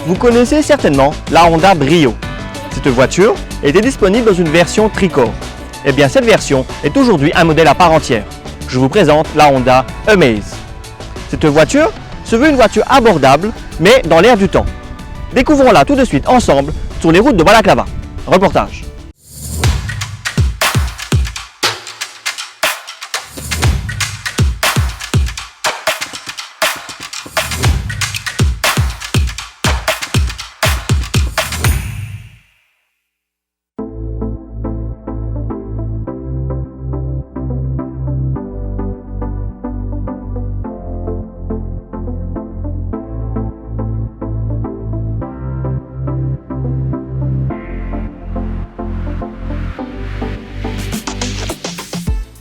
Vous connaissez certainement la Honda Brio. Cette voiture était disponible dans une version tricorps. Eh bien, cette version est aujourd'hui un modèle à part entière. Je vous présente la Honda Amaze. Cette voiture se veut une voiture abordable, mais dans l'air du temps. Découvrons-la tout de suite ensemble sur les routes de Balaclava. Reportage.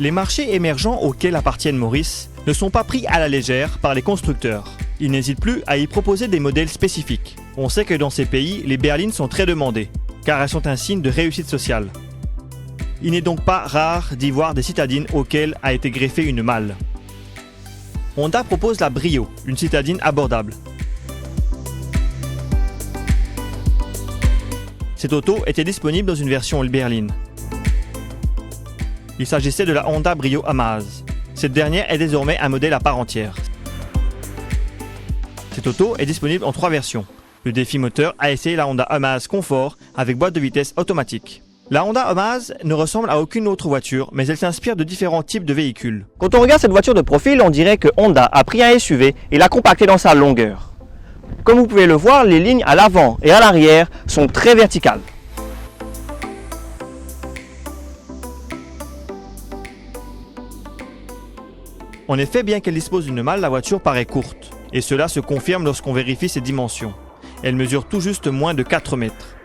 Les marchés émergents auxquels appartiennent Maurice ne sont pas pris à la légère par les constructeurs. Ils n'hésitent plus à y proposer des modèles spécifiques. On sait que dans ces pays, les berlines sont très demandées, car elles sont un signe de réussite sociale. Il n'est donc pas rare d'y voir des citadines auxquelles a été greffée une malle. Honda propose la Brio, une citadine abordable. Cette auto était disponible dans une version berline. Il s'agissait de la Honda Brio Amaze. Cette dernière est désormais un modèle à part entière. Cette auto est disponible en 3 versions. Le défi moteur a essayé la Honda Amaze Confort avec boîte de vitesse automatique. La Honda Amaze ne ressemble à aucune autre voiture, mais elle s'inspire de différents types de véhicules. Quand on regarde cette voiture de profil, on dirait que Honda a pris un SUV et l'a compacté dans sa longueur. Comme vous pouvez le voir, les lignes à l'avant et à l'arrière sont très verticales. En effet, bien qu'elle dispose d'une malle, la voiture paraît courte. Et cela se confirme lorsqu'on vérifie ses dimensions. Elle mesure tout juste moins de 4 mètres.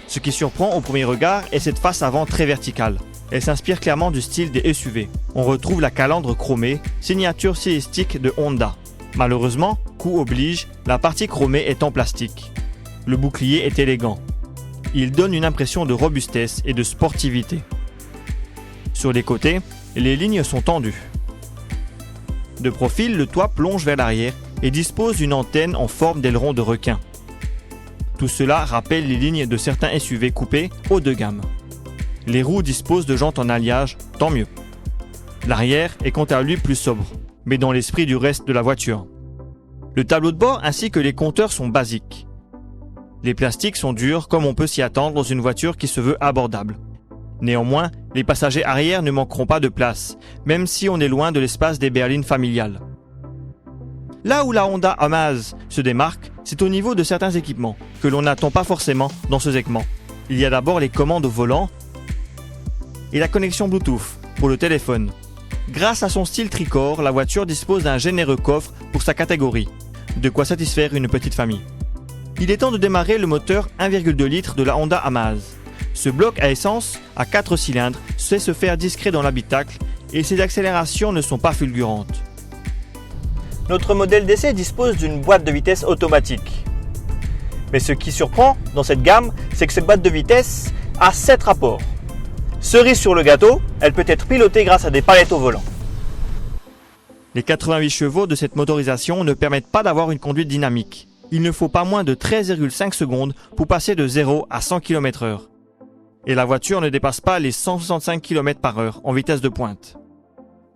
Ce qui surprend au premier regard est cette face avant très verticale. Elle s'inspire clairement du style des SUV. On retrouve la calandre chromée, signature stylistique de Honda. Malheureusement, coût oblige, la partie chromée est en plastique. Le bouclier est élégant. Il donne une impression de robustesse et de sportivité. Sur les côtés, les lignes sont tendues. De profil, le toit plonge vers l'arrière et dispose d'une antenne en forme d'aileron de requin. Tout cela rappelle les lignes de certains SUV coupés haut de gamme. Les roues disposent de jantes en alliage, tant mieux. L'arrière est quant à lui plus sobre, mais dans l'esprit du reste de la voiture. Le tableau de bord ainsi que les compteurs sont basiques. Les plastiques sont durs comme on peut s'y attendre dans une voiture qui se veut abordable. Néanmoins, les passagers arrière ne manqueront pas de place, même si on est loin de l'espace des berlines familiales. Là où la Honda Amaze se démarque, c'est au niveau de certains équipements, que l'on n'attend pas forcément dans ce segment. Il y a d'abord les commandes au volant et la connexion Bluetooth pour le téléphone. Grâce à son style tricorps, la voiture dispose d'un généreux coffre pour sa catégorie, de quoi satisfaire une petite famille. Il est temps de démarrer le moteur 1,2 litres de la Honda Amaze. Ce bloc à essence à 4 cylindres sait se faire discret dans l'habitacle et ses accélérations ne sont pas fulgurantes. Notre modèle d'essai dispose d'une boîte de vitesse automatique. Mais ce qui surprend dans cette gamme, c'est que cette boîte de vitesse a 7 rapports. Cerise sur le gâteau, elle peut être pilotée grâce à des palettes au volant. Les 88 chevaux de cette motorisation ne permettent pas d'avoir une conduite dynamique. Il ne faut pas moins de 13,5 secondes pour passer de 0 à 100 km/h. Et la voiture ne dépasse pas les 165 km/h en vitesse de pointe.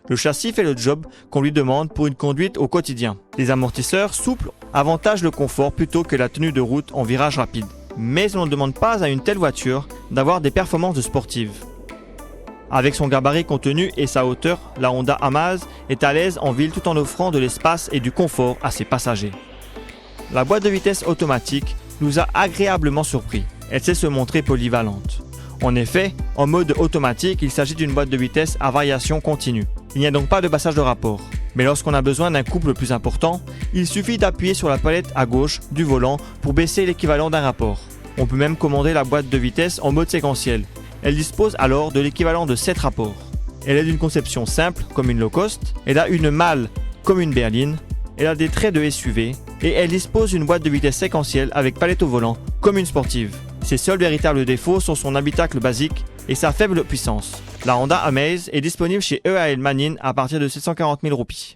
Le châssis fait le job qu'on lui demande pour une conduite au quotidien. Les amortisseurs souples avantagent le confort plutôt que la tenue de route en virage rapide. Mais on ne demande pas à une telle voiture d'avoir des performances de sportive. Avec son gabarit contenu et sa hauteur, la Honda Amaze est à l'aise en ville tout en offrant de l'espace et du confort à ses passagers. La boîte de vitesse automatique nous a agréablement surpris. Elle sait se montrer polyvalente. En effet, en mode automatique, il s'agit d'une boîte de vitesse à variation continue. Il n'y a donc pas de passage de rapport. Mais lorsqu'on a besoin d'un couple plus important, il suffit d'appuyer sur la palette à gauche du volant pour baisser l'équivalent d'un rapport. On peut même commander la boîte de vitesse en mode séquentiel. Elle dispose alors de l'équivalent de 7 rapports. Elle est d'une conception simple comme une low cost, elle a une malle comme une berline, elle a des traits de SUV et elle dispose d'une boîte de vitesse séquentielle avec palette au volant comme une sportive. Ses seuls véritables défauts sont son habitacle basique et sa faible puissance. La Honda Amaze est disponible chez EAL Mannin à partir de 740 000 roupies.